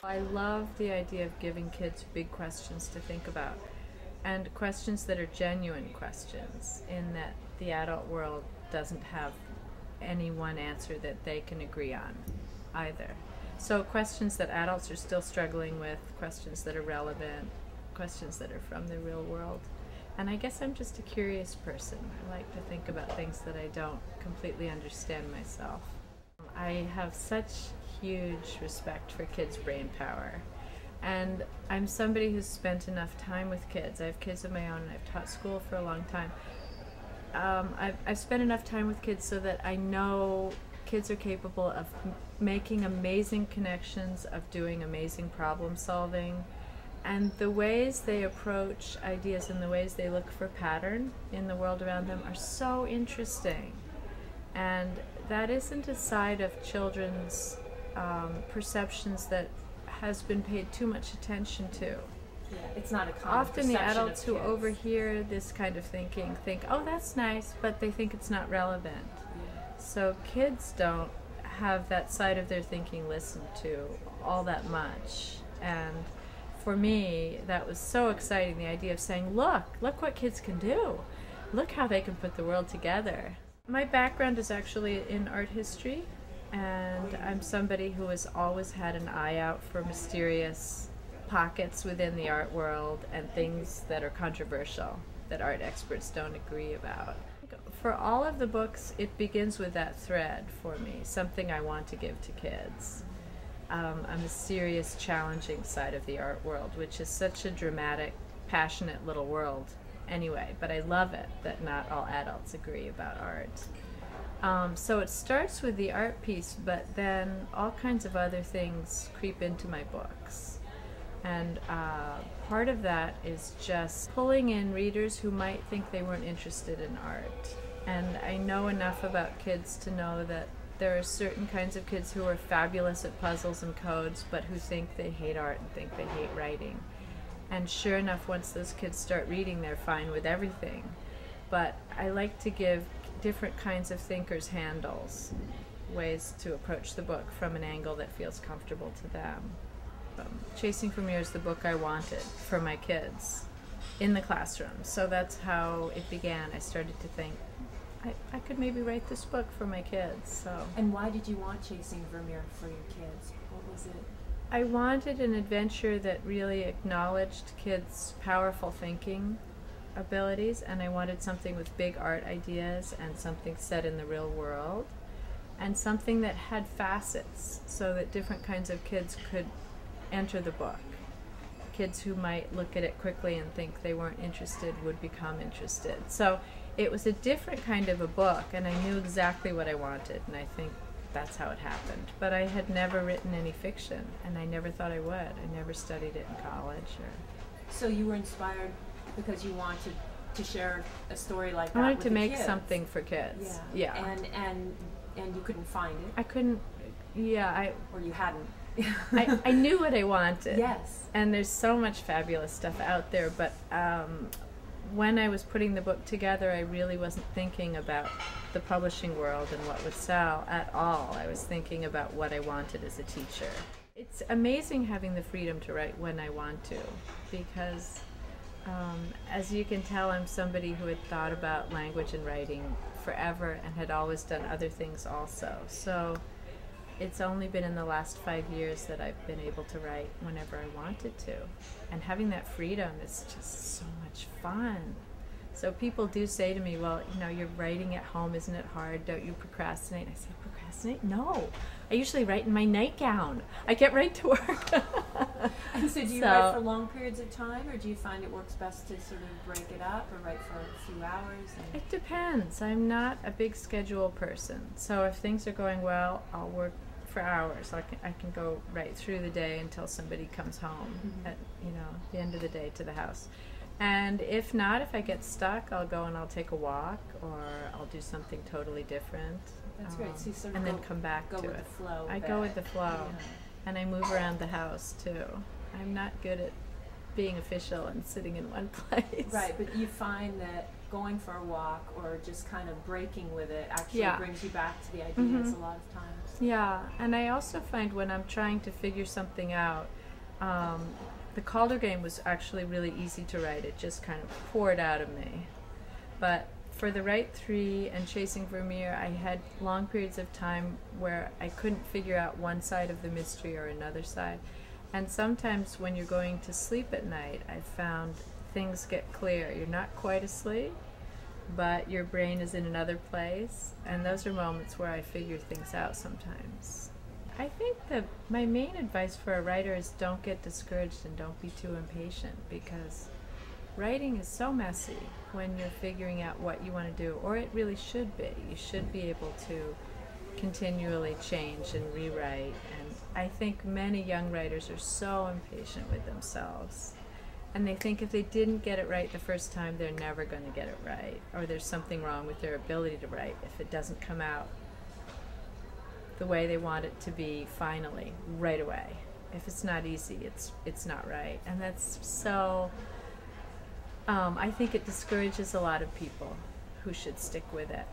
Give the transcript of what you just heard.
I love the idea of giving kids big questions to think about, and questions that are genuine questions, in that the adult world doesn't have any one answer that they can agree on either. So questions that adults are still struggling with, questions that are relevant, questions that are from the real world. And I guess I'm just a curious person. I like to think about things that I don't completely understand myself. I have such huge respect for kids' brain power. And I'm somebody who's spent enough time with kids. I have kids of my own, and I've taught school for a long time. I've spent enough time with kids so that I know kids are capable of making amazing connections, of doing amazing problem solving, and the ways they approach ideas and the ways they look for pattern in the world around them are so interesting. And that isn't a side of children's perceptions that has been paid too much attention to. Yeah, it's not a common Often the perception adults of who kids. overhear this kind of thinking think, oh, that's nice, but they think it's not relevant. Yeah. So kids don't have that side of their thinking listened to all that much. And for me, that was so exciting, the idea of saying, look what kids can do. Look how they can put the world together. My background is actually in art history, and I'm somebody who has always had an eye out for mysterious pockets within the art world and things that are controversial, that art experts don't agree about. For all of the books, it begins with that thread for me, something I want to give to kids. A mysterious, challenging side of the art world, which is such a dramatic, passionate little world anyway, but I love it that not all adults agree about art. So it starts with the art piece, but then all kinds of other things creep into my books. And part of that is just pulling in readers who might think they weren't interested in art. And I know enough about kids to know that there are certain kinds of kids who are fabulous at puzzles and codes, but who think they hate art and think they hate writing. And sure enough, once those kids start reading, they're fine with everything. But I like to give different kinds of thinkers handles, ways to approach the book from an angle that feels comfortable to them. Chasing for Mirror is the book I wanted for my kids in the classroom. So that's how it began. I started to think, I could maybe write this book for my kids. So. And why did you want Chasing Vermeer for your kids? What was it? I wanted an adventure that really acknowledged kids' powerful thinking abilities, and I wanted something with big art ideas and something set in the real world, and something that had facets so that different kinds of kids could enter the book. Kids who might look at it quickly and think they weren't interested would become interested. So it was a different kind of a book, and I knew exactly what I wanted, and I think that's how it happened. But I had never written any fiction, and I never thought I would. I never studied it in college. So you were inspired because you wanted to share a story like that I wanted with to the make kids. something for kids. Yeah. And you couldn't find it. I couldn't. Yeah, Or you hadn't. I knew what I wanted. Yes. And there's so much fabulous stuff out there, but when I was putting the book together, I really wasn't thinking about the publishing world and what would sell at all. I was thinking about what I wanted as a teacher. It's amazing having the freedom to write when I want to, because as you can tell, I'm somebody who had thought about language and writing forever and had always done other things also. So it's only been in the last 5 years that I've been able to write whenever I wanted to. And having that freedom is just so much fun. So people do say to me, well, you know, you're writing at home, isn't it hard? Don't you procrastinate? I say, procrastinate? No. I usually write in my nightgown. I get right to work. And so do you write for long periods of time, or do you find it works best to sort of break it up or write for a few hours? It depends. I'm not a big schedule person. So if things are going well, I'll work for hours. I can go right through the day until somebody comes home at the end of the day to the house. And if not, if I get stuck, I'll go and I'll take a walk, or I'll do something totally different. That's great. So you sort of and then come back to with it. The flow. I go with the flow, and I move around the house too. I'm not good at being official and sitting in one place. Right, but you find that going for a walk or just kind of breaking with it actually Yeah. brings you back to the ideas a lot of times. Yeah, and I also find when I'm trying to figure something out, the Calder game was actually really easy to write. It just kind of poured out of me. But for the Right Three and Chasing Vermeer, I had long periods of time where I couldn't figure out one side of the mystery or another side. And sometimes when you're going to sleep at night, I found things get clear. You're not quite asleep, but your brain is in another place, and those are moments where I figure things out sometimes. I think that my main advice for a writer is don't get discouraged and don't be too impatient, because writing is so messy when you're figuring out what you want to do, or it really should be. You should be able to continually change and rewrite, and I think many young writers are so impatient with themselves. And they think if they didn't get it right the first time, they're never going to get it right. Or there's something wrong with their ability to write if it doesn't come out the way they want it to be finally, right away. If it's not easy, it's not right. And that's so, I think it discourages a lot of people who should stick with it.